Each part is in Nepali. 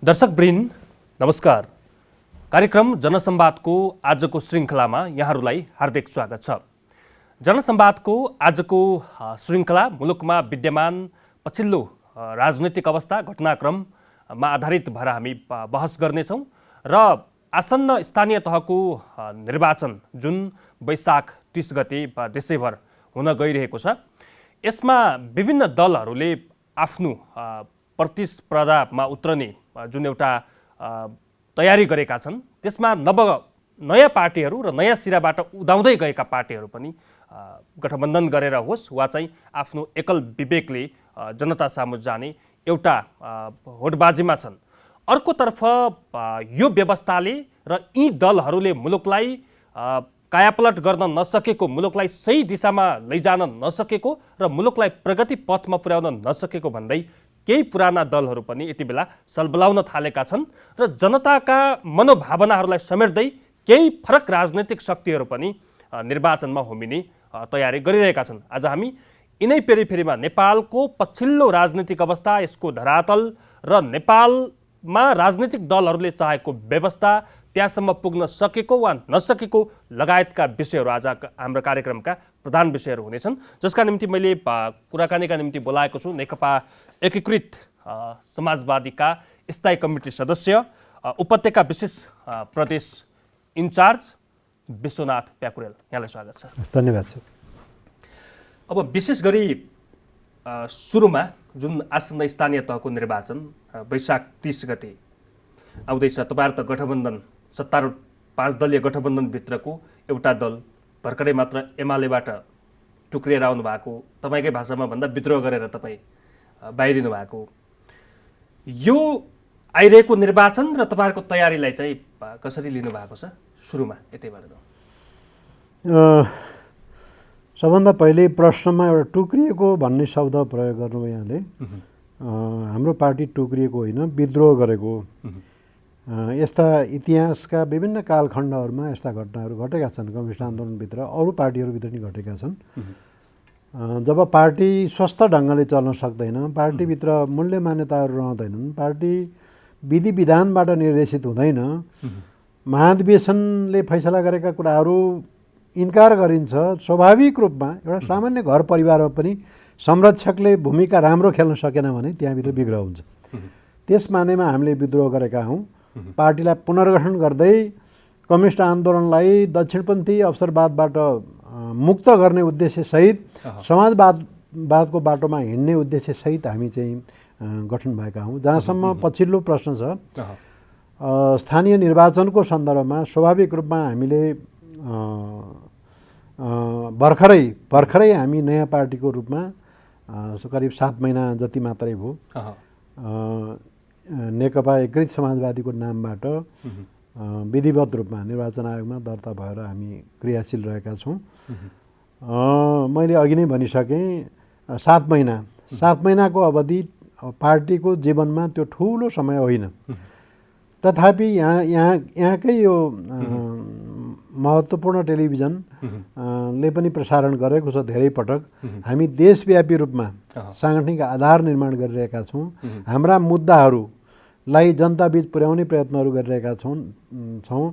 दर्शकवृन्द नमस्कार। कार्यक्रम जनसंवादको आजको श्रृङ्खलामा यहाँहरूलाई हार्दिक स्वागत छ। जनसंवादको आजको श्रृङ्खला मुलुकमा विद्यमान पछिल्लो राजनैतिक अवस्था घटनाक्रममा आधारित भएर हामी बहस गर्नेछौँ र आसन्न स्थानीय तहको निर्वाचन जुन वैशाख 30 गते देशैभर हुन गइरहेको छ, यसमा विभिन्न दलहरूले आफ्नो प्रतिस्पर्धामा उत्रने जुन एउटा तयारी गरेका छन्, त्यसमा नयाँ पार्टीहरू र नयाँ सिराबाट उदाउँदै गएका पार्टीहरू पनि गठबन्धन गरेर होस् वा चाहिँ आफ्नो एकल विवेकले जनता सामु जाने एउटा होडबाजीमा छन्। अर्कोतर्फ यो व्यवस्थाले र यी दलहरूले मुलुकलाई कायापलट गर्न नसकेको, मुलुकलाई सही दिशामा लैजान नसकेको र मुलुकलाई प्रगति पथमा पुर्याउन नसकेको भन्दै केही पुराना दलहरू पनि यति बेला सलबलाउन थालेका छन् र जनताका मनोभावनाहरूलाई समेट्दै केही फरक राजनैतिक शक्तिहरू पनि निर्वाचनमा होमिने तयारी गरिरहेका छन्। आज हामी यिनै पेरिफेरीमा नेपालको पछिल्लो राजनीतिक अवस्था, यसको धरातल र नेपालमा राजनीतिक दलहरूले चाहेको व्यवस्था त्यहाँसम्म पुग्न सकेको वा नसकेको लगायतका विषयहरू आज हाम्रो कार्यक्रमका प्रधान विषयहरू हुनेछन्, जसका निम्ति मैले कुराकानीका निम्ति बोलाएको छु नेकपा एकीकृत समाजवादीका स्थायी कमिटी सदस्य, उपत्यका विशेष प्रदेश इन्चार्ज विश्वनाथ प्याकुरेल। यहाँलाई स्वागत छ। धन्यवाद छ। अब विशेष गरी सुरुमा जुन आसन्न स्थानीय तहको निर्वाचन वैशाख 30 गते आउँदैछ, तपाईँहरू त गठबन्धन सत्तारूढ 5 दलीय गठबन्धनभित्रको एउटा दल भर्खरै मात्र एमालेबाट टुक्रिएर आउनु भएको, तपाईँकै भाषामा भन्दा विद्रोह गरेर तपाईँ बाहिरिनु भएको, यो आइरहेको निर्वाचन र तपाईँहरूको तयारीलाई चाहिँ कसरी लिनु भएको छ सुरुमा यतैबाट? सबभन्दा पहिले प्रश्नमा एउटा टुक्रिएको भन्ने शब्द प्रयोग गर्नुभयो यहाँले। हाम्रो पार्टी टुक्रिएको होइन, विद्रोह गरेको। यस्ता इतिहासका विभिन्न कालखण्डहरूमा यस्ता घटनाहरू घटेका छन्। कम्युनिस्ट आन्दोलनभित्र अरू पार्टीहरूभित्र नि घटेका छन्। जब पार्टी स्वस्थ ढङ्गले चल्न सक्दैन, पार्टीभित्र मूल्य मान्यताहरू रहँदैनन्, पार्टी विधि विधानबाट निर्देशित हुँदैन, महाधिवेशनले फैसला गरेका कुराहरू इन्कार गरिन्छ, स्वाभाविक रूपमा एउटा सामान्य घर परिवारमा पनि संरक्षकले भूमिका राम्रो खेल्न सकेन भने त्यहाँभित्र विग्रह हुन्छ। त्यस मानेमा हामीले विद्रोह गरेका हौँ। पार्टीलाई पुनर्गठन गर्दै कम्युनिस्ट आन्दोलनलाई दक्षिणपन्थी अवसरवादबाट मुक्त गर्ने उद्देश्यसहित समाजवादको बाटोमा हिँड्ने उद्देश्यसहित हामी चाहिँ गठन भएका हौँ। जहाँसम्म पछिल्लो प्रश्न छ, स्थानीय निर्वाचनको सन्दर्भमा स्वाभाविक रूपमा हामीले भर्खरै हामी नयाँ पार्टीको रूपमा करिब 7 महिना जति मात्रै भयो नेकपा एकीकृत समाजवादीको नामबाट विधिवत रूपमा निर्वाचन आयोगमा दर्ता भएर हामी क्रियाशील रहेका छौँ। मैले अघि नै भनिसकेँ, 7 महिनाको अवधि पार्टीको जीवनमा त्यो ठुलो समय होइन। तथापि यहाँकै यो महत्त्वपूर्ण टेलिभिजनले पनि प्रसारण गरेको छ धेरै पटक। हामी देशव्यापी रूपमा साङ्गठनिक आधार निर्माण गरिरहेका छौँ। हाम्रा मुद्दाहरूलाई जनताबीच पुर्याउने प्रयत्नहरू गरिरहेका छौँ।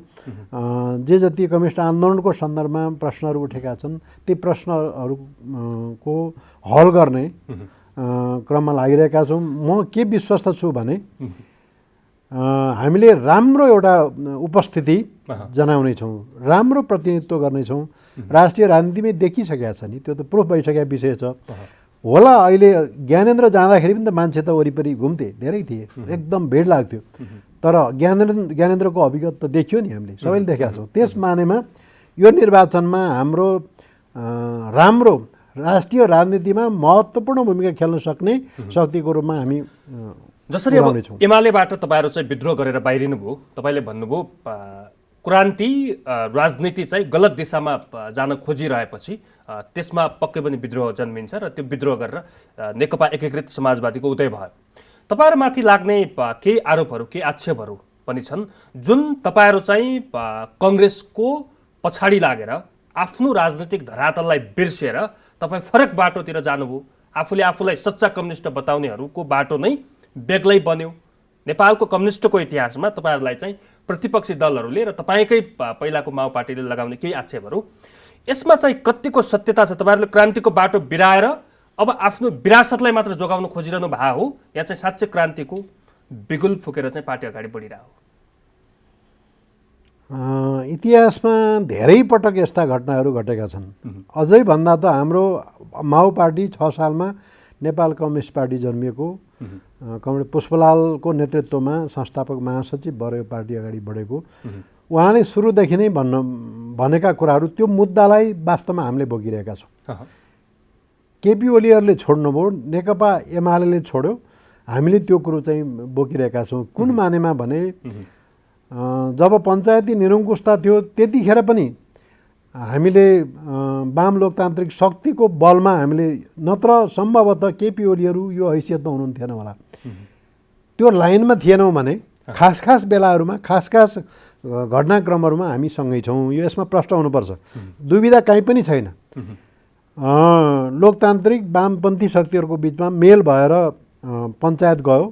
जे जति कम्युनिस्ट आन्दोलनको सन्दर्भमा प्रश्नहरू उठेका छन्, ती प्रश्नहरूको हल गर्ने क्रममा लागिरहेका छौँ। म के विश्वस्त छु भने हामीले राम्रो एउटा उपस्थिति जनाउनेछौँ, राम्रो प्रतिनिधित्व गर्नेछौँ। राष्ट्रिय राजनीतिमै देखिसकेका छ नि, त्यो त प्रुफ भइसकेका विषय छ। होला अहिले ज्ञानेन्द्र जाँदाखेरि पनि त मान्छे त वरिपरि घुम्थे, धेरै थिए, एकदम भिड लाग्थ्यो। तर ज्ञानेन्द्रको अभिगत त देखियो नि, हामीले सबैले देखेका छौँ। त्यस मानेमा यो निर्वाचनमा हाम्रो राम्रो राष्ट्रिय राजनीतिमा महत्त्वपूर्ण भूमिका खेल्न सक्ने शक्तिको रूपमा हामी जसरी अब एमालेबाट तपाईँहरू चाहिँ विद्रोह गरेर बाहिरिनु भयो, तपाईँले भन्नुभयो क्रान्ति राजनीति चाहिँ गलत दिशामा जान खोजिरहेपछि त्यसमा पक्कै पनि विद्रोह जन्मिन्छ र त्यो विद्रोह गरेर नेकपा एकीकृत समाजवादीको उदय भयो। तपाईँहरूमाथि लाग्ने केही आरोपहरू, केही आक्षेपहरू पनि छन्, जुन तपाईँहरू चाहिँ कङ्ग्रेसको पछाडि लागेर आफ्नो राजनीतिक धरातललाई बिर्सेर तपाईँ फरक बाटोतिर जानुभयो। आफूले आफूलाई सच्चा कम्युनिस्ट बताउनेहरूको बाटो नै बेग्लै बन्यो, नेपालको कम्युनिस्टको इतिहासमा तपाईँहरूलाई चाहिँ प्रतिपक्षी दलहरूले र तपाईँकै पहिलाको माओ पार्टीले लगाउने केही आक्षेपहरू, यसमा चाहिँ कतिको सत्यता छ? तपाईँहरूले क्रान्तिको बाटो बिराएर अब आफ्नो विरासतलाई मात्र जोगाउन खोजिरहनु भएको हो, या चाहिँ साँच्चै क्रान्तिको बिगुल फुकेर चाहिँ पार्टी अगाडि बढिरहेको हो? इतिहासमा धेरै पटक यस्ता घटनाहरू घटेका छन्। अझै भन्दा त हाम्रो माओ पार्टी 6 सालमा नेपाल कम्युनिस्ट पार्टी जन्मिएको, कमरेड पुष्पलालको नेतृत्वमा संस्थापक महासचिव भएर यो पार्टी अगाडि बढेको, उहाँले सुरुदेखि नै भनेका कुराहरू, त्यो मुद्दालाई वास्तवमा हामीले बोकिरहेका छौँ। केपी ओलीहरूले छोड्नुभयो, नेकपा एमाले छोड्यो, हामीले त्यो कुरो चाहिँ बोकिरहेका छौँ। कुन मानेमा भने जब पञ्चायती निरङ्कुशता थियो त्यतिखेर पनि हामीले वाम लोकतान्त्रिक शक्तिको बलमा हामीले नत्र सम्भवतः केपी ओलीहरू यो हैसियतमा हुनुहुन्थेन होला। त्यो लाइनमा थिएनौँ भने खास बेलाहरूमा खास घटनाक्रमहरूमा हामी सँगै छौँ। यो यसमा प्रश्न हुनुपर्छ, दुविधा कहीँ पनि छैन। लोकतान्त्रिक वामपन्थी शक्तिहरूको बिचमा मेल भएर पञ्चायत गयो,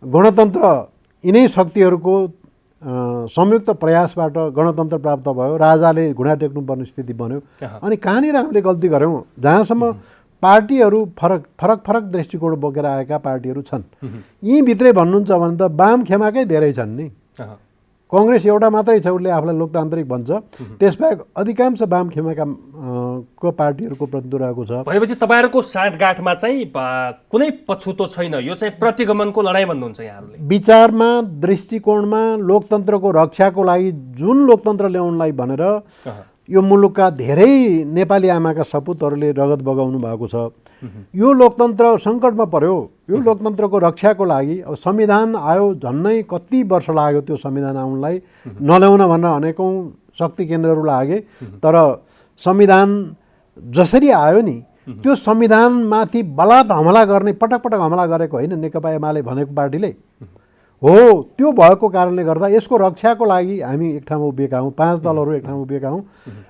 गणतन्त्र यिनै शक्तिहरूको संयुक्त प्रयासबाट गणतन्त्र प्राप्त भयो, राजाले घुँडा टेक्नुपर्ने स्थिति बन्यो। अनि कहाँनिर हामीले गल्ती गऱ्यौँ? जहाँसम्म पार्टीहरू फरक दृष्टिकोण बोकेर आएका पार्टीहरू छन्, यी भित्रै भन्नुहुन्छ भने त वाम खेमाकै धेरै छन् नि। कङ्ग्रेस एउटा मात्रै छ, उसले आफूलाई लोकतान्त्रिक भन्छ, त्यसबाहेक अधिकांश वाम खेमाका को पार्टीहरूको प्रतिनिधित्व रहेको छ। भनेपछि तपाईँहरूको साँठगाँठमा चाहिँ कुनै पछुतो छैन, यो चाहिँ प्रतिगमनको लडाइँ भन्नुहुन्छ यहाँहरूले? विचारमा, दृष्टिकोणमा, लोकतन्त्रको रक्षाको लागि जुन लोकतन्त्र ल्याउनलाई भनेर यो मुलुकका धेरै नेपाली आमाका सपुतहरूले रगत बगाउनु भएको छ। यो लोकतन्त्र सङ्कटमा पर्यो। यो लोकतन्त्रको रक्षाको लागि अब संविधान आयो, झन्नै कति वर्ष लाग्यो त्यो संविधान आउनलाई, नल्याउन भनेर अनेकौँ शक्ति केन्द्रहरू लागे। तर संविधान जसरी आयो नि, त्यो संविधानमाथि बलात् हमला गर्ने, पटक हमला गरेको होइन नेकपा एमाले भनेको पार्टीले हो। त्यो भएको कारणले गर्दा यसको रक्षाको लागि हामी एक ठाउँमा उभिएका हौँ, 5 दलहरू एक ठाउँमा उभिएका हौँ।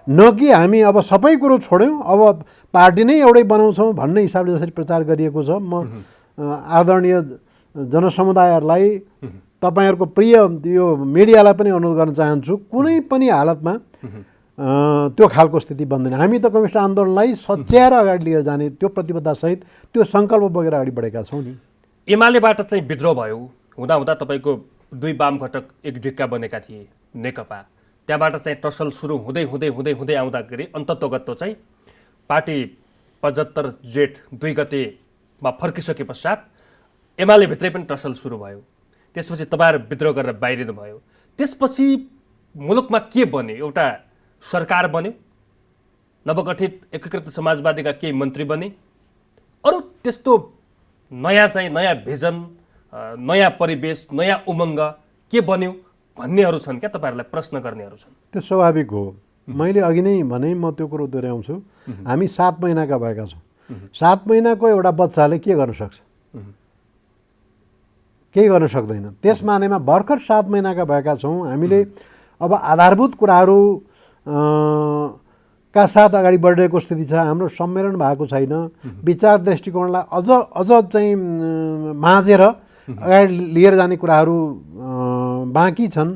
न कि हामी अब सबै कुरो छोड्यौँ, अब पार्टी नै एउटै बनाउँछौँ भन्ने हिसाबले जसरी प्रचार गरिएको छ। म आदरणीय जनसमुदायहरूलाई, तपाईँहरूको प्रिय यो मिडियालाई पनि अनुरोध गर्न चाहन्छु, कुनै पनि हालतमा त्यो खालको स्थिति बन्दैन। हामी त कम्युनिस्ट आन्दोलनलाई सच्याएर अगाडि लिएर जाने त्यो प्रतिबद्धतासहित त्यो सङ्कल्प बोकेर अगाडि बढेका छौँ नि। एमालेबाट चाहिँ विद्रोह भयो, हुँदा तपाईँको 2 वाम घटक एक ढिक्का बनेका थिए, नेकपा। त्यहाँबाट चाहिँ टसल सुरु हुँदै आउँदाखेरि अन्ततोगत्तो चाहिँ पार्टी 75 जेठ 2 गतेमा फर्किसके पश्चात एमाले भित्रै पनि टसल सुरु भयो। त्यसपछि तपाईँहरू विद्रोह गरेर बाहिरिनु भयो। त्यसपछि मुलुकमा के बन्यो? एउटा सरकार बन्यो, नवगठित एकीकृत समाजवादीका केही मन्त्री बने, अरू त्यस्तो नयाँ भिजन, नयाँ परिवेश, नयाँ उमङ्ग के बन्यो भन्नेहरू छन् क्या? तपाईँहरूलाई प्रश्न गर्नेहरू छन्। त्यो स्वाभाविक हो। मैले अघि नै भने, म त्यो कुरो दोहोऱ्याउँछु, हामी 7 महिनाका भएका छौँ। 7 महिनाको एउटा बच्चाले के गर्न सक्छ? केही गर्न सक्दैन। त्यस मानेमा भर्खर 7 महिनाका भएका छौँ। हामीले अब आधारभूत कुराहरू का साथ अगाडि बढिरहेको स्थिति छ। हाम्रो सम्मेलन भएको छैन। विचार दृष्टिकोणलाई अझ चाहिँ माझेर अगाडि लिएर जाने कुराहरू बाँकी छन्।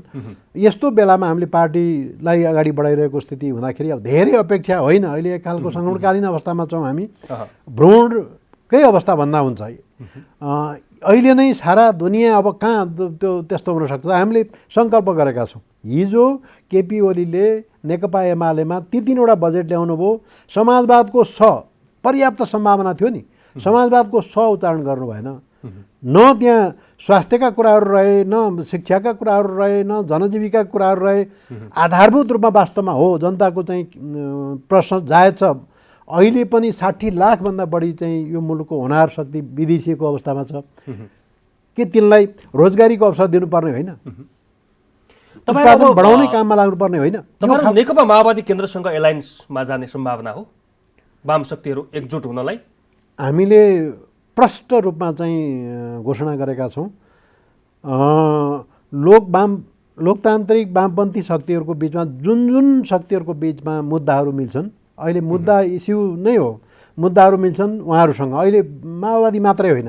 यस्तो बेलामा हामीले पार्टीलाई अगाडि बढाइरहेको स्थिति हुँदाखेरि अब धेरै अपेक्षा होइन। अहिले एक खालको सङ्कटकालीन अवस्थामा छौँ हामी, भ्रूणकै अवस्था भन्दा हुन्छ। अहिले नै सारा दुनियाँ अब कहाँ त्यो त्यस्तो हुनसक्छ। हामीले सङ्कल्प गरेका छौँ। हिजो केपी ओलीले नेकपा एमालेमा ती 3वटा बजेट ल्याउनु भयो। समाजवादको पर्याप्त सम्भावना थियो नि, समाजवादको उच्चारण गर्नु भएन। न त्यहाँ स्वास्थ्यका कुराहरू रहे, न शिक्षाका कुराहरू रहे, न जनजीविका कुराहरू रहे। आधारभूत रूपमा वास्तवमा हो जनताको चाहिँ प्रश्न जायज छ। अहिले पनि 60 लाखभन्दा बढी चाहिँ यो मुलुकको होनार शक्ति विदेशिएको अवस्थामा छ। के तिनलाई रोजगारीको अवसर दिनुपर्ने होइन? उत्पादन बढाउने काममा लाग्नुपर्ने होइन? तपाईहरु नेकपा माओवादी केन्द्रसँग एलायन्समा जाने सम्भावना हो वाम शक्तिहरू एकजुट हुनलाई? हामीले प्रष्ट रूपमा चाहिँ घोषणा गरेका छौँ। लोकतान्त्रिक वामपन्थी शक्तिहरूको बिचमा जुन शक्तिहरूको बिचमा मुद्दाहरू मिल्छन्, अहिले मुद्दा इस्यु नै हो, मुद्दाहरू मिल्छन् उहाँहरूसँग। अहिले माओवादी मात्रै होइन,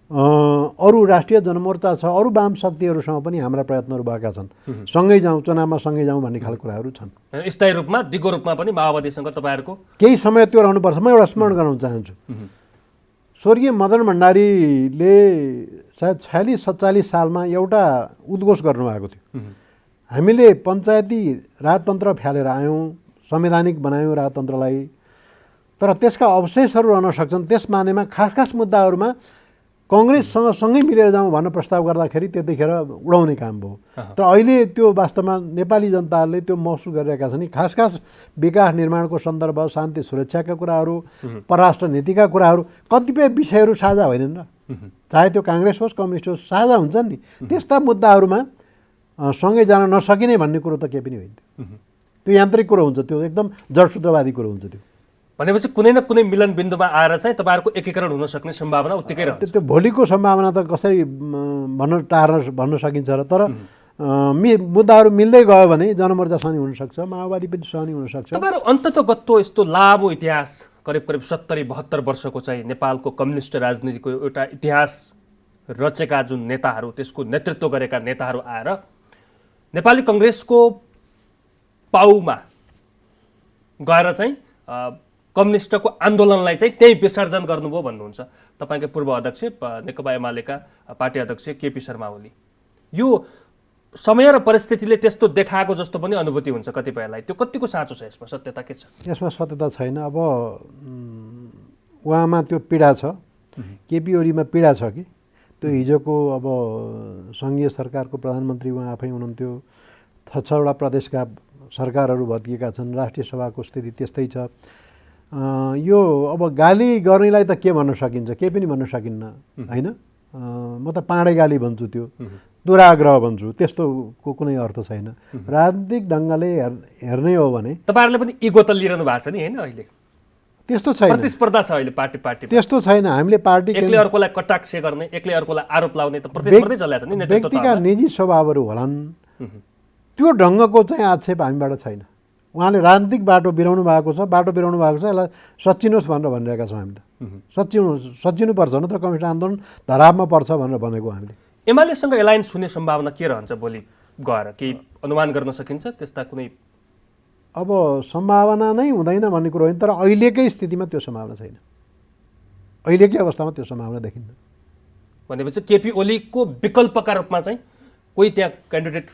अरू राष्ट्रिय जनमोर्चा छ, अरू वाम शक्तिहरूसँग पनि हाम्रा प्रयत्नहरू भएका छन्। सँगै जाउँ, चुनावमा सँगै जाउँ भन्ने खालको कुराहरू छन्। स्थायी रूपमा दिगो रूपमा पनि माओवादीसँग तपाईँहरूको केही समय त्यो रहनुपर्छ। म एउटा स्मरण गराउन चाहन्छु, स्वर्गीय मदन भण्डारीले सायद 46-47 सालमा एउटा उद्घोष गर्नुभएको थियो, हामीले पञ्चायती राजतन्त्र फ्यालेर आयौँ, संवैधानिक बनायौँ राजतन्त्रलाई, तर त्यसका अवशेषहरू रहन सक्छन्। त्यस मानेमा खास खास मुद्दाहरूमा कङ्ग्रेससँग सँगै मिलेर जाउँ भन्न प्रस्ताव गर्दाखेरि त्यतिखेर उडाउने काम भयो। तर अहिले त्यो वास्तवमा नेपाली जनताहरूले त्यो महसुस गरिरहेका छन्। खास खास विकास निर्माणको सन्दर्भ, शान्ति सुरक्षाका कुराहरू, परराष्ट्र नीतिका कुराहरू, कतिपय विषयहरू साझा होइनन् र, चाहे त्यो काङ्ग्रेस होस् कम्युनिस्ट होस्, साझा हुन्छन् नि। त्यस्ता मुद्दाहरूमा सँगै जान नसकिने भन्ने कुरो त केही पनि होइन। त्यो यान्त्रिक कुरो हुन्छ, त्यो एकदम जडसूत्रवादी कुरो हुन्छ। त्यो भनेपछि कुनै न कुनै मिलन बिन्दुमा आएर चाहिँ तपाईँहरूको एकीकरण हुन सक्ने सम्भावना उत्तिकै रहन्छ। त्यो भोलिको सम्भावना त कसरी भन्न सकिन्छ र, तर मुद्दाहरू मिल्दै गयो भने जनमोर्चा सहनी हुनसक्छ, माओवादी पनि सहनी हुनसक्छ। तपाईँहरू अन्ततगत्व यस्तो लामो इतिहास, करिब 70-72 वर्षको चाहिँ नेपालको कम्युनिस्ट राजनीतिको एउटा इतिहास रचेका जुन नेताहरू, त्यसको नेतृत्व गरेका नेताहरू आएर नेपाली कङ्ग्रेसको पाउमा गएर चाहिँ कम्युनिस्टको आन्दोलनलाई चाहिँ त्यही विसर्जन गर्नुभयो भन्नुहुन्छ तपाईँकै पूर्व अध्यक्ष नेकपा एमालेका पार्टी अध्यक्ष केपी शर्मा ओली। यो समय र परिस्थितिले त्यस्तो देखाएको जस्तो पनि अनुभूति हुन्छ कतिपयलाई। त्यो कतिको साँचो छ यसमा, सत्यता के छ? यसमा सत्यता छैन। अब उहाँमा त्यो पीडा छ, केपी ओलीमा पीडा छ कि त्यो हिजोको अब सङ्घीय सरकारको प्रधानमन्त्री उहाँ आफै हुनुहुन्थ्यो, 6वटा प्रदेशका सरकारहरू भत्किएका छन्, राष्ट्रिय सभाको स्थिति त्यस्तै छ। यो अब गाली गर्नेलाई त के भन्न सकिन्छ? केही पनि भन्न सकिन्न होइन। म त पाँडै गाली भन्छु, त्यो दुराग्रह भन्छु, त्यस्तोको कुनै अर्थ छैन। राजनीतिक ढङ्गले हेर्ने हो भने तपाईँहरूले पनि इगो त लिइरहनु भएको छ नि होइन? अहिले त्यस्तो छैन, प्रतिस्पर्धा छ अहिले पार्टी त्यस्तो छैन। हामीले पार्टी एकले अर्कोलाई कटाक्ष गर्ने, एकले अर्कोलाई आरोप लाउने त प्रतिस्पर्धै चलेको छ नि। व्यक्तिका निजी स्वभावहरू होलान्, त्यो ढङ्गको चाहिँ आक्षेप हामीबाट छैन। उहाँले राजनीतिक बाटो बिराउनु भएको छ, यसलाई सच्चिनुहोस् भनेर भनिरहेका छौँ हामी त। सच्चिनुपर्छ, नत्र कम्युनिस्ट आन्दोलन धरापमा पर्छ भनेर भनेको हामीले। एमालेसँग एलायन्स हुने सम्भावना के रहन्छ भोलि गएर? केही अनुमान गर्न सकिन्छ त्यस्ता कुनै? अब सम्भावना नै हुँदैन भन्ने कुरो होइन, तर अहिलेकै स्थितिमा त्यो सम्भावना छैन। अहिलेकै अवस्थामा त्यो सम्भावना देखिन्न। भनेपछि केपी ओलीको विकल्पका रूपमा चाहिँ कोही त्यहाँ क्यान्डिडेट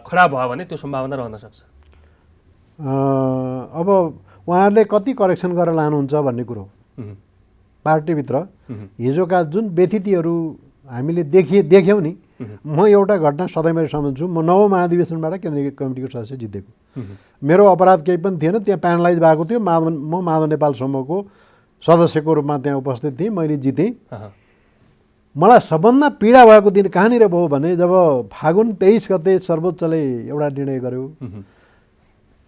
खडा भयो भने त्यो सम्भावना रहन सक्छ। अब उहाँहरूले कति करेक्सन गरेर लानुहुन्छ भन्ने कुरो पार्टीभित्र हिजोका जुन व्यथितिहरू हामीले देख्यौँ नि। म एउटा घटना सधैँ सम्झन्छु। म 9औं महाधिवेशनबाट केन्द्रीय कमिटीको सदस्य जितेको। मेरो अपराध केही पनि थिएन, त्यहाँ प्यानलाइज भएको थियो। म माधव नेपाल समूहको सदस्यको रूपमा त्यहाँ उपस्थित थिएँ, मैले जितेँ। मलाई सबभन्दा पीडा भएको दिन कहाँनिर भयो भने जब फागुन 23 गते सर्वोच्चले एउटा निर्णय गर्यो।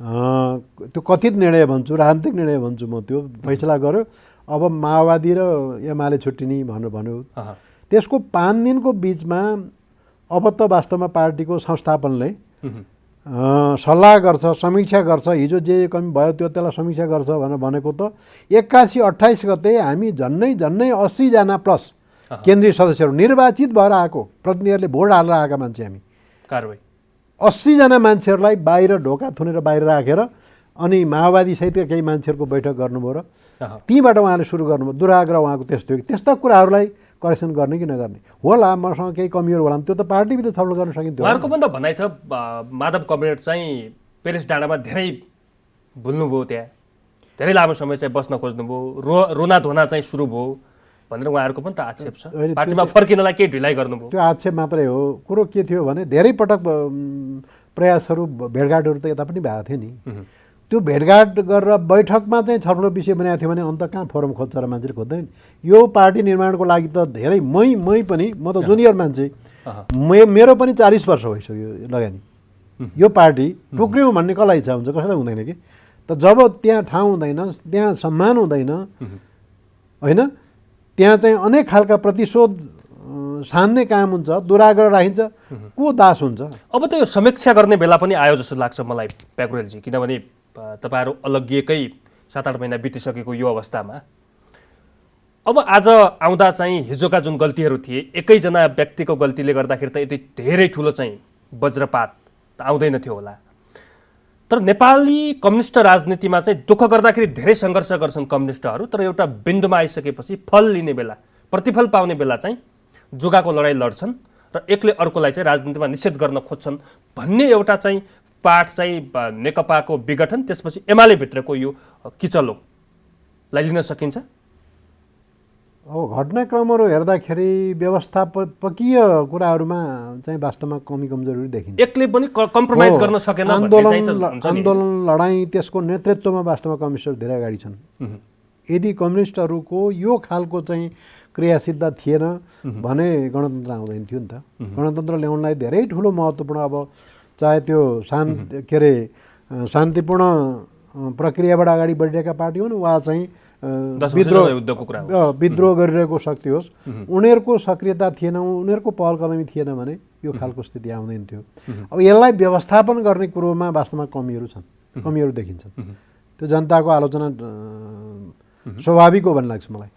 त्यो कथित निर्णय भन्छु, राजनीतिक निर्णय भन्छु म, त्यो फैसला गर्यो अब माओवादी र एमाले छुट्टिने भनेर भन्यो। त्यसको 5 दिनको बिचमा अब त वास्तवमा पार्टीको संस्थापनले सल्लाह गर्छ, समीक्षा गर्छ, हिजो जे कमी भयो त्यो त्यसलाई समीक्षा गर्छ भनेर भनेको त 81-28 गते हामी झन्नै 80 जना प्लस केन्द्रीय सदस्यहरू निर्वाचित भएर आएको, प्रतिनिधिहरूले भोट हालेर आएका मान्छे हामी कारबाही 80 जना मान्छेहरूलाई बाहिर ढोका थुनेर बाहिर राखेर अनि माओवादी सहितका केही मान्छेहरूको बैठक गर्नुभयो र तीबाट उहाँले सुरु गर्नुभयो। दुराग्रह उहाँको त्यस्तो हो कि त्यस्ता कुराहरूलाई करेक्सन गर्ने कि नगर्ने होला, मसँग केही कमीहरू होला त्यो त पार्टीभित्र छलफल गर्न सकिन्थ्यो। उहाँहरूको पनि त भनाइ छ माधव कमरेड चाहिँ पेरिस डाँडामा धेरै भुल्नुभयो, त्यहाँ धेरै लामो समय चाहिँ बस्न खोज्नुभयो, रोना धोना चाहिँ सुरु भयो भनेर उहाँहरूको पनि त आक्षेप छ। पार्टीमा फर्किनलाई केही ढिलाइ गर्नुभयो। त्यो आक्षेप मात्रै हो। कुरो के थियो भने धेरै पटक प्रयासहरू भेटघाटहरू त यता पनि भएको थियो नि। त्यो भेटघाट गरेर बैठकमा चाहिँ छलफल विषय बनाएको थियो भने अन्त कहाँ फोरम खोज्छ र मान्छेले खोज्दैन। यो पार्टी निर्माणको लागि त धेरै मै पनि, म त जुनियर मान्छे, मेरो पनि 40 वर्ष भइसक्यो लगानी। यो पार्टी टुक्रिउँ भन्ने कसलाई इच्छा हुन्छ? कसैलाई हुँदैन कि। त जब त्यहाँ ठाउँ हुँदैन, त्यहाँ सम्मान हुँदैन होइन, त्यहाँ चाहिँ अनेक खालका प्रतिशोध सान्ने काम हुन्छ, दुराग्रह राखिन्छ, को दास हुन्छ। अब त यो समीक्षा गर्ने बेला पनि आयो जस्तो लाग्छ मलाई प्याकुरेलजी, किनभने तपाईँहरू अलग्गिएकै 7-8 महिना बितिसकेको यो अवस्थामा अब आज आउँदा चाहिँ हिजोका जुन गल्तीहरू थिए एकैजना व्यक्तिको गल्तीले गर्दाखेरि त यति धेरै ठुलो चाहिँ वज्रपात आउँदैन थियो होला। तर नेपाली कम्युनिस्ट राजनीतिमा चाहिँ दुःख गर्दाखेरि धेरै सङ्घर्ष गर्छन् कम्युनिस्टहरू, तर एउटा बिन्दुमा आइसकेपछि फल लिने बेला, प्रतिफल पाउने बेला चाहिँ जुगाको लडाइँ लड्छन् र एकले अर्कोलाई चाहिँ राजनीतिमा निषेध गर्न खोज्छन् भन्ने एउटा चाहिँ पाठ चाहिँ नेकपाको विघटन त्यसपछि एमाले भित्रको यो किचलोलाई लिन सकिन्छ। अब घटनाक्रमहरू हेर्दाखेरि व्यवस्थापकीय कुराहरूमा चाहिँ वास्तवमा कमी कमजोरी देखिन्छ। एकले पनि कम्प्रोमाइज गर्न सकेन भन्ने चाहिँ त हुन्छ नि। आन्दोलन लडाइँ त्यसको नेतृत्वमा वास्तवमा कम्युनिस्टहरू धेरै अगाडि छन्। यदि कम्युनिस्टहरूको यो खालको चाहिँ क्रियाशीलता थिएन भने गणतन्त्र आउँदैन थियो नि त। गणतन्त्र ल्याउनलाई धेरै ठुलो महत्त्वपूर्ण, अब चाहे त्यो शान्तिपूर्ण प्रक्रियाबाट अगाडि बढिरहेका पार्टी हुन् वा चाहिँ विद्रोह गरिरहेको शक्ति होस्, उनीहरूको सक्रियता थिएन, उनीहरूको पहल कदमी थिएन भने यो खालको स्थिति आउँदैन थियो। अब यसलाई व्यवस्थापन गर्ने कुरोमा वास्तवमा कमीहरू छन्, कमीहरू देखिन्छन्। त्यो जनताको आलोचना स्वाभाविक हो भन्ने लाग्छ मलाई।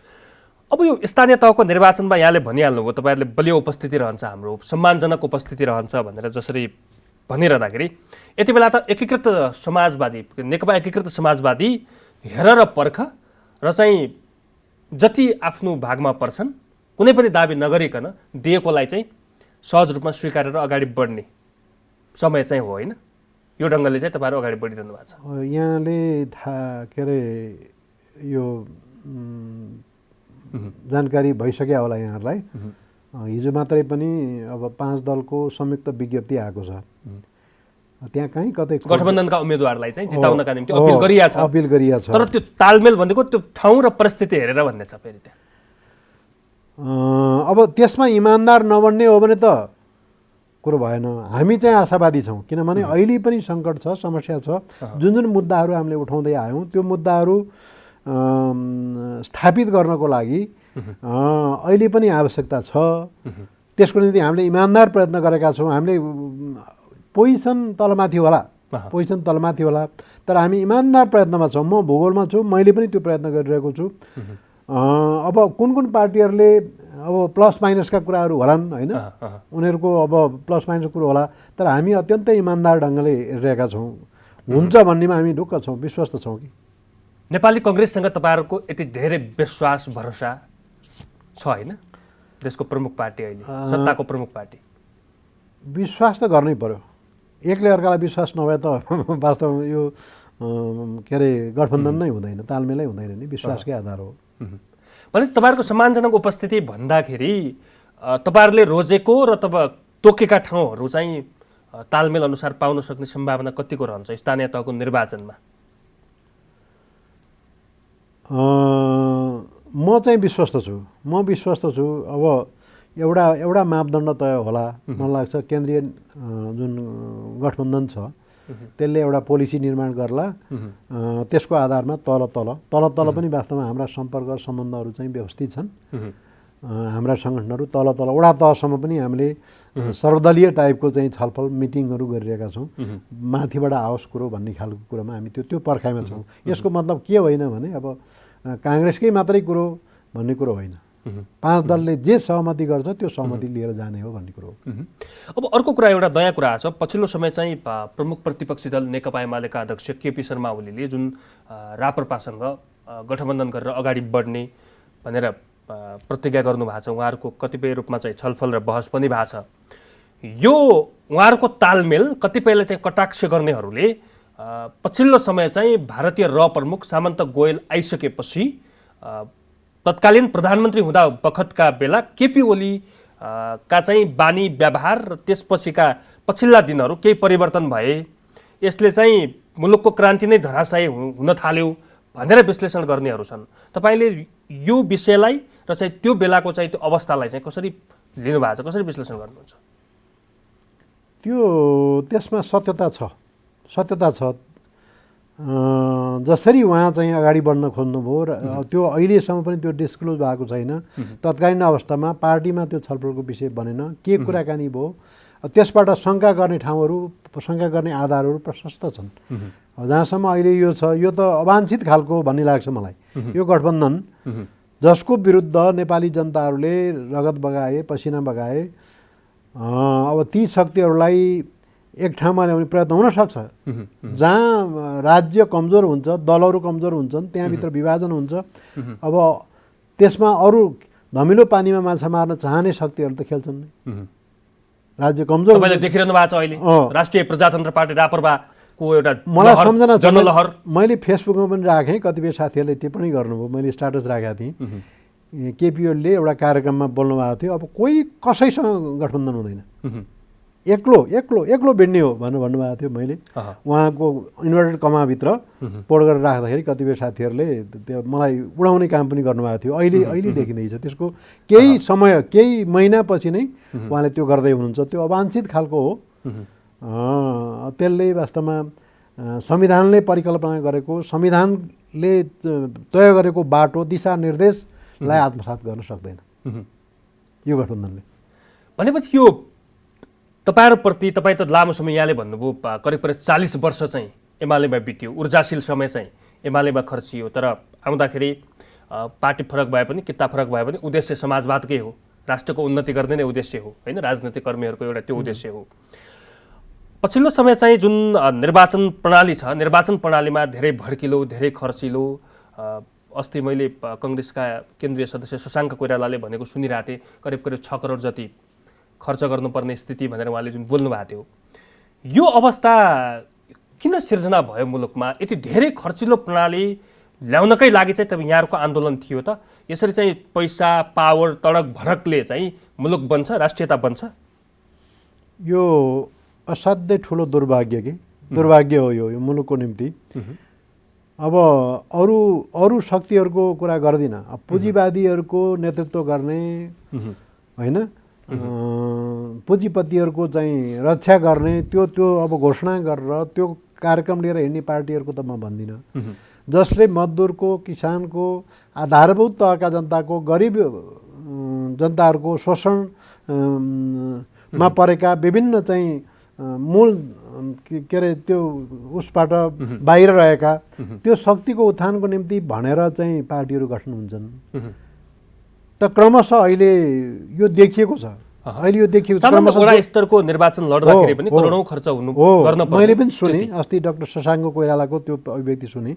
अब यो स्थानीय तहको निर्वाचनमा यहाँले भनिहाल्नुभयो तपाईँहरूले बलियो उपस्थिति रहन्छ, हाम्रो सम्मानजनक उपस्थिति रहन्छ भनेर जसरी भनिरहँदाखेरि यति बेला त एकीकृत समाजवादी, नेकपा एकीकृत समाजवादी हेर र पर्ख र चाहिँ जति आफ्नो भागमा पर्छन् कुनै पनि दाबी नगरिकन दिएकोलाई चाहिँ सहज रूपमा स्वीकारेर अगाडि बढ्ने समय चाहिँ हो होइन? यो ढङ्गले चाहिँ तपाईँहरू अगाडि बढिरहनु भएको छ। यहाँले यो जानकारी भइसक्यो होला यहाँहरूलाई। हिजो मात्रै पनि अब 5 दलको संयुक्त विज्ञप्ति आएको छ। त्यहाँ कहीँ कतै गठबन्धनका उम्मेदवारलाई चाहिँ जिताउनका निम्ति अपिल गरिएको छ। तर त्यो तालमेल भनेको त्यो ठाउँ र परिस्थिति हेरेर भन्ने छ फेरि त्यहाँ। अब त्यसमा इमान्दार नबन्ने हो भने त कुरो भएन। हामी चाहिँ आशावादी छौँ, किनभने अहिले पनि सङ्कट छ, समस्या छ। जुन जुन मुद्दाहरू हामीले उठाउँदै आयौँ त्यो मुद्दाहरू स्थापित गर्नको लागि अहिले पनि आवश्यकता छ। त्यसको निम्ति हामीले इमान्दार प्रयत्न गरेका छौँ। हामीले पोजिसन तलमाथि होला, तर हामी इमान्दार प्रयत्नमा छौँ। म भूगोलमा छु, मैले पनि त्यो प्रयत्न गरिरहेको छु। अब कुन कुन पार्टीहरूले अब प्लस माइनसका कुराहरू होलान् होइन, उनीहरूको अब प्लस माइनसको कुरो होला, तर हामी अत्यन्तै इमान्दार ढङ्गले हेरिरहेका छौँ। हुन्छ भन्नेमा हामी ढुक्क छौँ, विश्वस्त छौँ कि नेपाली कङ्ग्रेससँग तपाईँहरूको यति धेरै विश्वास भरोसा छ होइन? देशको प्रमुख पार्टी, अहिले सत्ताको प्रमुख पार्टी। विश्वास त गर्नै पर्यो। एकले अर्कालाई विश्वास नभए त वास्तवमा यो गठबन्धन नै हुँदैन, तालमेलै हुँदैन नि, विश्वासकै आधार हो। भनेपछि तपाईँहरूको सम्मानजनक उपस्थिति भन्दाखेरि तपाईँहरूले रोजेको र तोकेका ठाउँहरू चाहिँ तालमेल अनुसार पाउन सक्ने सम्भावना कतिको रहन्छ स्थानीय तहको निर्वाचनमा? म चाहिँ विश्वस्त छु। अब एउटा मापदण्ड तय होला। मलाई लाग्छ केन्द्रीय जुन गठबन्धन छ त्यसले एउटा पोलिसी निर्माण गर्ला। त्यसको आधारमा तल पनि वास्तवमा हाम्रा सम्पर्क सम्बन्धहरू चाहिँ व्यवस्थित छन्। हाम्रा सङ्गठनहरू तल वडा तहसम्म पनि हामीले सर्वदलीय टाइपको चाहिँ छलफल मिटिङहरू गरिरहेका छौँ। माथिबाट आओस् कुरो भन्ने खालको कुरोमा हामी त्यो पर्खाइमा छौँ। यसको मतलब के होइन भने अब काङ्ग्रेसकै मात्रै कुरो भन्ने कुरो होइन। 5 दलले जे सहमति गर्छ त्यो सहमति लिएर जाने हो भन्ने कुरो हो। अब अर्को कुरा, एउटा नयाँ कुरा छ। पछिल्लो समय चाहिँ प्रमुख प्रतिपक्षी दल नेकपा एमालेका अध्यक्ष केपी शर्मा ओलीले जुन राप्रपासँग गठबन्धन गरेर अगाडि बढ्ने भनेर प्रतिज्ञा गर्नुभएको छ, उहाँहरूको कतिपय रूपमा चाहिँ छलफल र बहस पनि भएको छ। यो उहाँहरूको तालमेल कतिपयले चाहिँ कटाक्ष गर्नेहरूले पछिल्लो समय चाहिँ भारतीय प्रमुख सामन्त गोयल आइसकेपछि तत्कालीन प्रधानमन्त्री हुँदा बखतका बेला केपी ओली का चाहिँ बानी व्यवहार र त्यसपछिका पछिल्ला दिनहरू केही परिवर्तन भए, यसले चाहिँ मुलुकको क्रान्ति नै धराशायी हुन थाल्यो भनेर विश्लेषण गर्नेहरू छन्। तपाईँले यो विषयलाई र चाहिँ त्यो बेलाको चाहिँ त्यो अवस्थालाई चाहिँ कसरी लिनुभएको छ, कसरी विश्लेषण गर्नुहुन्छ? त्यसमा सत्यता छ। जसरी उहाँ चाहिँ अगाडि बढ्न खोज्नुभयो र त्यो अहिलेसम्म पनि त्यो डिस्क्लोज भएको छैन। तत्कालीन अवस्थामा पार्टीमा त्यो छलफलको विषय बनेन, के कुराकानी भयो, त्यसबाट शङ्का गर्ने ठाउँहरू, शङ्का गर्ने आधारहरू प्रशस्त छन्। जहाँसम्म अहिले यो छ, यो त अवाञ्छित खालको भन्ने लाग्छ मलाई। यो गठबन्धन जसको विरुद्ध नेपाली जनताहरूले रगत बगाए, पसिना बगाए, अब ती शक्तिहरूलाई एक ठाउँमा ल्याउने प्रयत्न हुन सक्छ। जहाँ राज्य कमजोर हुन्छ, दलहरू कमजोर हुन्छन्, त्यहाँभित्र विभाजन हुन्छ। अब त्यसमा अरू धमिलो पानीमा माछा मार्न चाहने शक्तिहरू त खेल्छन् नै। राज्य कमजोर तपाईँले देखिरहनु भएको छ अहिले राष्ट्रिय प्रजातन्त्र पार्टी रापरपाको एउटा मलाई सम्झना छ, जनलहर। मैले फेसबुकमा पनि राखेँ, कतिपय साथीहरूले टिप्पणी गर्नुभयो, मैले स्ट्याटस राखेको थिएँ। केपी ओलीले एउटा कार्यक्रममा बोल्नुभएको थियो, अब कोही कसैसँग गठबन्धन हुँदैन, एक्लो भिड्ने हो भनेर भन्नुभएको थियो। मैले उहाँको इन्भर्टेड कमाभित्र पोड गरेर राख्दाखेरि कतिपय साथीहरूले त्यो मलाई उडाउने काम पनि गर्नुभएको थियो। अहिले देखिँदैछ त्यसको केही समय, केही महिनापछि नै उहाँले त्यो गर्दै हुनुहुन्छ। त्यो अवाञ्छित खालको हो। त्यसले वास्तवमा संविधानले परिकल्पना गरेको, संविधानले तय गरेको बाटो, दिशानिर्देशलाई आत्मसात गर्न सक्दैन यो गठबन्धनले। भनेपछि यो तपाईँहरूप्रति, तपाईँ त लामो समय यहाँले भन्नुभयो करिब 40 वर्ष चाहिँ एमालेमा बित्यो, ऊर्जाशील समय चाहिँ एमालेमा खर्चियो। तर आउँदाखेरि पार्टी फरक भए पनि, किता फरक भए पनि उद्देश्य समाजवादकै हो, राष्ट्रको उन्नति गर्ने नै उद्देश्य हो होइन, राजनीतिक कर्मीहरूको एउटा त्यो उद्देश्य हो। पछिल्लो समय चाहिँ जुन निर्वाचन प्रणाली छ, निर्वाचन प्रणालीमा धेरै भड्किलो, धेरै खर्चिलो। अस्ति मैले कङ्ग्रेसका केन्द्रीय सदस्य शशाङ्क कोइरालाले भनेको सुनिरहेको थिएँ, करिब 6 करोड जति खर्च गर्नुपर्ने स्थिति भनेर उहाँले जुन बोल्नु भएको थियो। यो अवस्था किन सिर्जना भयो मुलुकमा? यति धेरै खर्चिलो प्रणाली ल्याउनकै लागि चाहिँ तपाईँ यहाँहरूको आन्दोलन थियो त? यसरी चाहिँ पैसा, पावर, तडक भडकले चाहिँ मुलुक बन्छ, राष्ट्रियता बन्छ? यो असाध्यै ठुलो दुर्भाग्य हो यो मुलुकको निम्ति। अब अरू शक्तिहरूको कुरा गर्दिनँ, पुँजीवादीहरूको नेतृत्व गर्ने होइन, पुँजीपतिहरूको चाहिँ रक्षा गर्ने त्यो अब घोषणा गरेर त्यो कार्यक्रम लिएर हिँड्ने पार्टीहरूको त म भन्दिनँ। जसले मजदुरको, किसानको, आधारभूत तहका जनताको, गरिब जनताहरूको शोषणमा परेका विभिन्न चाहिँ मूल के अरे त्यो उसबाट बाहिर रहेका त्यो शक्तिको उत्थानको निम्ति भनेर चाहिँ पार्टीहरू गठन हुन्छन्। त क्रमशः अहिले यो देखिएको छ। अहिले यो देखिएको छ वडा स्तरको निर्वाचन लड्दाखेरि पनि करोडौं खर्च गर्न पर्ने। मैले पनि सुने, अस्ति डाक्टर शशाङ्क कोइरालाको त्यो अभिव्यक्ति सुने।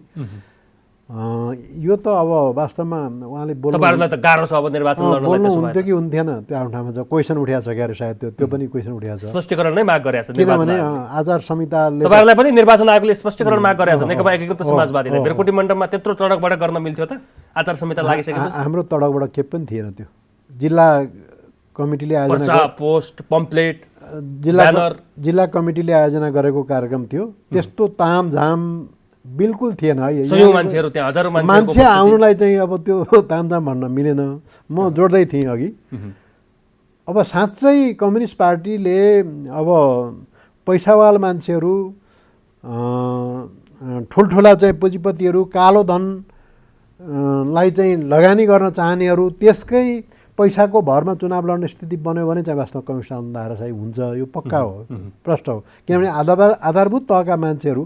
यो त अब वास्तवमा उहाँले तपाईहरुलाई त गाह्रो छ अब निर्वाचन लड्नलाई त्यसो भए। हुन्थ्यो कि हुन्थेन त्यो आफ्नो ठाउँमा छ, क्वेसन उठाएको छ क्यारे सायद त्यो पनि क्वेसन उठाएको छ। स्पष्टीकरण नै माग गरेको छ किनभने आचार संहिताले तपाईहरुलाई पनि निर्वाचन आयोगले स्पष्टीकरण माग गरेको छ। नेकपा एकीकृत समाजवादीले भिरकोटी मण्डपमा त्यत्रो तडकबाट गर्न मिल्थ्यो त? आचार संहिता लागिसकेपछि हाम्रो तडकबाट के पनि थिएन। त्यो जिल्ला कमिटीले आयोजना पोस्ट पम्पलेट जिल्ला कमिटीले आयोजना गरेको कार्यक्रम थियो। त्यस्तो तामझाम बिल्कुल थिएन है। सयौं मान्छेहरु त्यहाँ, हजारौं मान्छे आउनुलाई चाहिँ अब त्यो तामझाम भन्न मिलेन। म जोड्दै थिएँ अघि। अब साँच्चै कम्युनिस्ट पार्टीले अब पैसावाल मान्छेहरू, ठुल्ठुला चाहिँ पुँजीपतिहरू, कालो धनलाई चाहिँ लगानी गर्न चाहनेहरू, त्यसकै पैसाको भरमा चुनाव लड्ने स्थिति बन्यो भने चाहिँ वास्तवमा कम्युनिस्ट आन्दोलन धाराशाही हुन्छ। यो पक्का हो, प्रष्ट हो। किनभने आधारभूत तहका मान्छेहरू,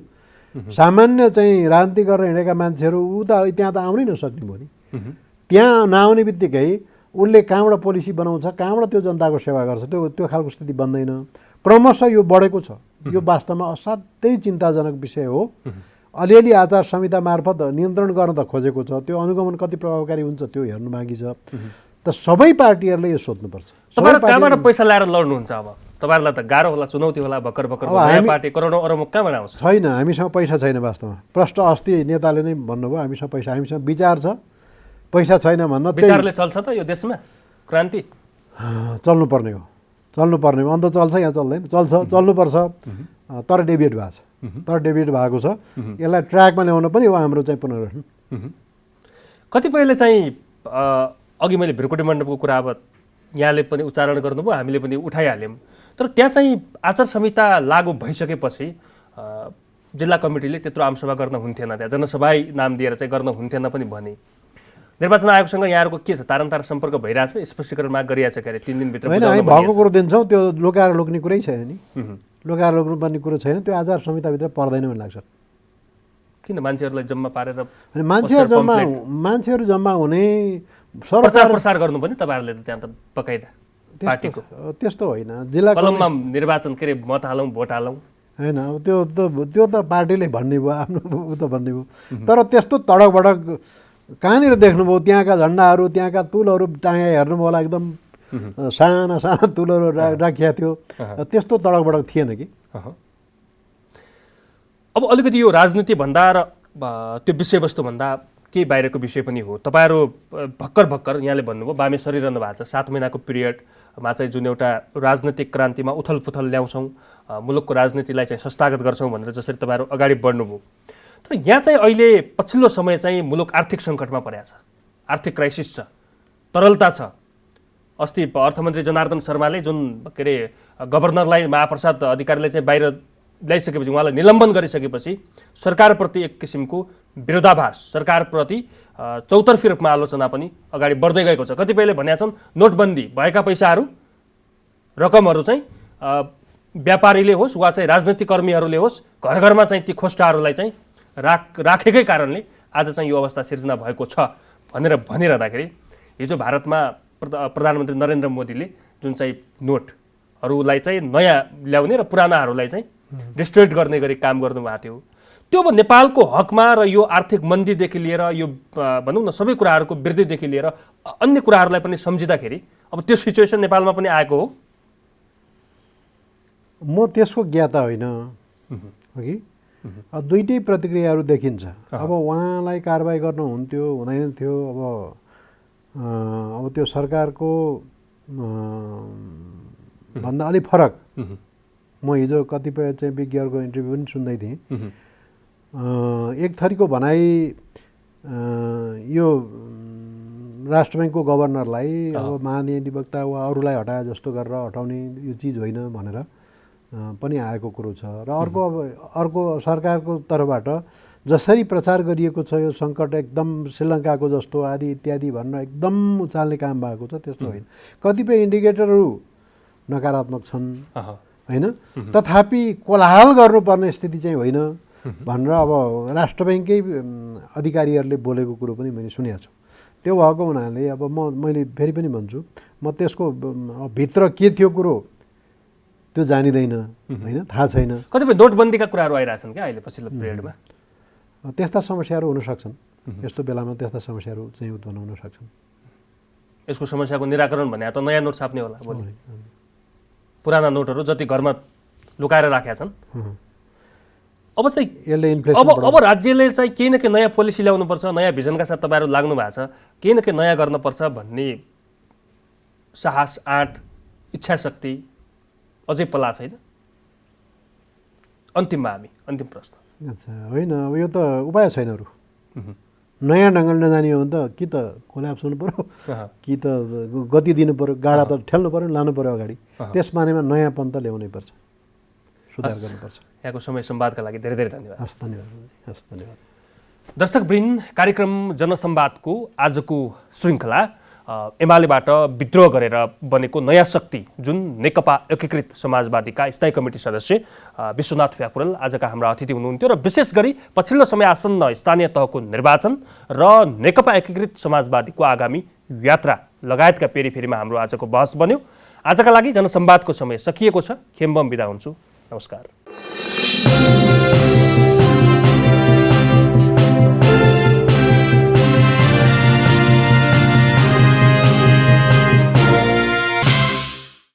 सामान्य चाहिँ राजनीति गरेर हिँडेका मान्छेहरू ऊ त त्यहाँ त आउनै नसक्ने भयो नि। त्यहाँ नआउने बित्तिकै उसले कहाँबाट पोलिसी बनाउँछ, कहाँबाट त्यो जनताको सेवा गर्छ, त्यो खालको स्थिति बन्दैन। क्रमशः यो बढेको छ। यो वास्तवमा असाध्यै चिन्ताजनक विषय हो। अलिअलि आचार संहिता मार्फत नियन्त्रण गर्न त खोजेको छ, त्यो अनुगमन कति प्रभावकारी हुन्छ त्यो हेर्नु बाँकी छ। त सबै पार्टीहरूले यो सोध्नुपर्छ। तपाईहरु कहाँबाट पैसा ल्याएर लड्नुहुन्छ? अब तपाईहरुलाई त गाह्रो होला, चुनौती होला, भर्खर नयाँ पार्टी करोडौं अरबौं कहाँबाट आउँछ? छैन, हामीसँग पैसा छैन वास्तवमा। प्रष्ट अस्ति नेताले नै भन्नुभयो हामीसँग पैसा, हामीसँग विचार छ, पैसा छैन भन्न। विचारले चल्छ त यो देशमा? क्रान्ति चल्नुपर्ने हो, चल्नुपर्ने हो। अन्त चल्छ यहाँ चल्दैन? चल्छ, चल्नुपर्छ। तर डेभिएट भएको छ। यसलाई ट्र्याकमा ल्याउन पनि हो हाम्रो चाहिँ पुनर्गठन। कतिपयले चाहिँ अघि मैले भिरकोटी मण्डपको कुरा अब यहाँले पनि उच्चारण गर्नुभयो, हामीले पनि उठाइहाल्यौँ। तर त्यहाँ चाहिँ आचार संहिता लागू भइसकेपछि जिल्ला कमिटीले त्यत्रो आमसभा गर्न हुन्थेन, त्यहाँ जनसभा नाम दिएर चाहिँ गर्न हुन्थेन पनि भने। निर्वाचन आयोगसँग यहाँहरूको के छ? तारन्तार सम्पर्क भइरहेछ? स्पष्टीकरण माग गरिरहेछ क्यारे 3 दिनभित्र? होइन, हामी भएको कुरो दिन्छौँ, त्यो लुकाएर लुक्ने कुरै छैन नि। लुकाएर लुक्नुपर्ने कुरो छैन, त्यो आचार संहिताभित्र पर्दैन भन्ने लाग्छ। किन मान्छेहरूलाई जम्मा पारेर? मान्छेहरू जम्मा हुने प्रचार प्रसार गर्नु पनि तपाईँहरूले त त्यहाँ त बकाइदा पार्टीको त्यस्तो होइन। जिल्ला कलममा निर्वाचन के अरे मत हालौँ भोट हालौँ होइन, अब त्यो त पार्टीले भन्ने भयो, आफ्नो ऊ त भन्ने भयो। तर त्यस्तो तडक भडक कहाँनिर देख्नुभयो? त्यहाँका झन्डाहरू, त्यहाँका तुलहरू टाँगा हेर्नुभयो होला, एकदम साना साना तुलहरू राखिएको थियो। त्यस्तो तडक भडक थिएन कि। अब अलिकति यो राजनीति भन्दा र त्यो विषयवस्तुभन्दा केही बाहिरको विषय पनि हो। तपाईँहरू भर्खर यहाँले भन्नुभयो बामे सरिरहनु भएको छ, 7 महिनाको पिरियडमा चाहिँ जुन एउटा राजनीतिक क्रान्तिमा उथलपुथल ल्याउँछौँ, मुलुकको राजनीतिलाई चाहिँ संस्थागत गर्छौँ भनेर जसरी तपाईँहरू अगाडि बढ्नुभयो। तर यहाँ चाहिँ अहिले पछिल्लो समय चाहिँ मुलुक आर्थिक सङ्कटमा परेको छ, आर्थिक क्राइसिस छ, तरलता छ। अस्ति अर्थमन्त्री जनार्दन शर्माले जुन के अरे गभर्नरलाई महाप्रसाद अधिकारीले चाहिँ बाहिर ल्याइसकेपछि, उहाँलाई निलम्बन गरिसकेपछि सरकारप्रति एक किसिमको विरोधाभास, सरकारप्रति चौतर्फी रूपमा आलोचना पनि अगाडि बढ्दै गएको छ। कतिपयले भनेका छन् नोटबन्दी भएका पैसाहरू, रकमहरू चाहिँ व्यापारीले होस् वा चाहिँ राजनीतिक कर्मीहरूले होस्, घर घरमा चाहिँ ती खोस्टाहरूलाई चाहिँ राखेकै कारणले आज चाहिँ यो अवस्था सिर्जना भएको छ भनेर भनिरहँदाखेरि हिजो भारतमा प्रधानमन्त्री नरेन्द्र मोदीले जुन चाहिँ नोटहरूलाई चाहिँ नयाँ ल्याउने र पुरानाहरूलाई चाहिँ डिस्ट्रोइड गर्ने गरी काम गर्नुभएको थियो। त्यो अब नेपालको हकमा र यो आर्थिक मन्दीदेखि लिएर यो भनौँ न सबै कुराहरूको वृद्धिदेखि लिएर अन्य कुराहरूलाई पनि सम्झिँदाखेरि अब त्यो सिचुएसन नेपालमा पनि आएको हो। म त्यसको ज्ञाता होइन कि दुईटै प्रतिक्रियाहरू देखिन्छ। अब उहाँलाई कारबाही गर्नु हुन्थ्यो हुँदैन थियो, अब त्यो सरकारको भन्दा अलिक फरक। म हिजो कतिपय चाहिँ विज्ञहरूको इन्टरभ्यू पनि सुन्दै थिएँ। एक थरीको भनाइ यो राष्ट्र ब्याङ्कको गभर्नरलाई अब महाधिवक्ता वा अरूलाई हटाए जस्तो गरेर हटाउने यो चिज होइन भनेर पनि आएको कुरो छ। र अर्को सरकारको तर्फबाट जसरी प्रचार गरिएको छ यो सङ्कट एकदम श्रीलङ्काको जस्तो आदि इत्यादि भनेर एकदम उचाल्ने काम भएको छ, त्यस्तो होइन। कतिपय इन्डिकेटरहरू नकारात्मक छन् होइन, तथापि कोलाहल गर्नुपर्ने स्थिति चाहिँ होइन भनेर अब राष्ट्र ब्याङ्ककै अधिकारीहरूले बोलेको कुरो पनि मैले सुनेको छु। त्यो भएको हुनाले अब मैले फेरि पनि भन्छु, म त्यसको भित्र के थियो कुरो त्यो जानिँदैन होइन, थाहा छैन। कतिपय नोटबन्दीका कुराहरू आइरहेछन् क्या अहिले पछिल्लो पिरियडमा, त्यस्ता समस्याहरू हुन सक्छन्। यस्तो बेलामा त्यस्ता समस्याहरू चाहिँ उत्पन्न हुन सक्छन्। यसको समस्याको निराकरण भने त नयाँ नोट छाप्ने होला भोलि। पुराना नोटहरू जति घरमा लुकाएर राखेका छन् अब चाहिँ यसले इन्फ्लेसन अब राज्यले चाहिँ केही न केही नयाँ पोलिसी ल्याउनुपर्छ, नयाँ भिजनका साथ तपाईँहरू लाग्नु भएको छ, केही न केही नयाँ गर्नुपर्छ भन्ने साहस, आँट, इच्छा शक्ति अझै पला छैन। अन्तिममा हामी अन्तिम प्रश्न। अच्छा होइन, अब यो त उपाय छैन अरू। नयाँ ढङ्गले नजाने हो भने त कि त कोल्याप्स हुनु पऱ्यो कि त गति दिनु पऱ्यो, गाडा त ठेल्नु पऱ्यो, लानु पऱ्यो अगाडि। त्यस मानेमा नयाँपन त ल्याउनै पर्छ, सुधार गर्नुपर्छ। यहाँको समय संवादका लागि धेरै धेरै धन्यवाद। हस् धन्यवाद, हस् धन्यवाद। दर्शकवृन्द, कार्यक्रम जनसंवादको आजको श्रृङ्खला एमालेबाट विद्रोह गरेर बनेको नयाँ शक्ति जुन नेकपा एकीकृत समाजवादीका स्थायी कमिटी सदस्य विश्वनाथ फ्याकुरेल आजका हाम्रा अतिथि हुनुहुन्थ्यो र विशेष गरी पछिल्लो समय आसन्न स्थानीय तहको निर्वाचन र नेकपा एकीकृत समाजवादीको आगामी यात्रा लगायतका पेरिफेरीमा हाम्रो आजको बहस बन्यो। आजका लागि जनसंवादको समय सकिएको छ। खेम्बम बिदा हुन्छु। नमस्कार।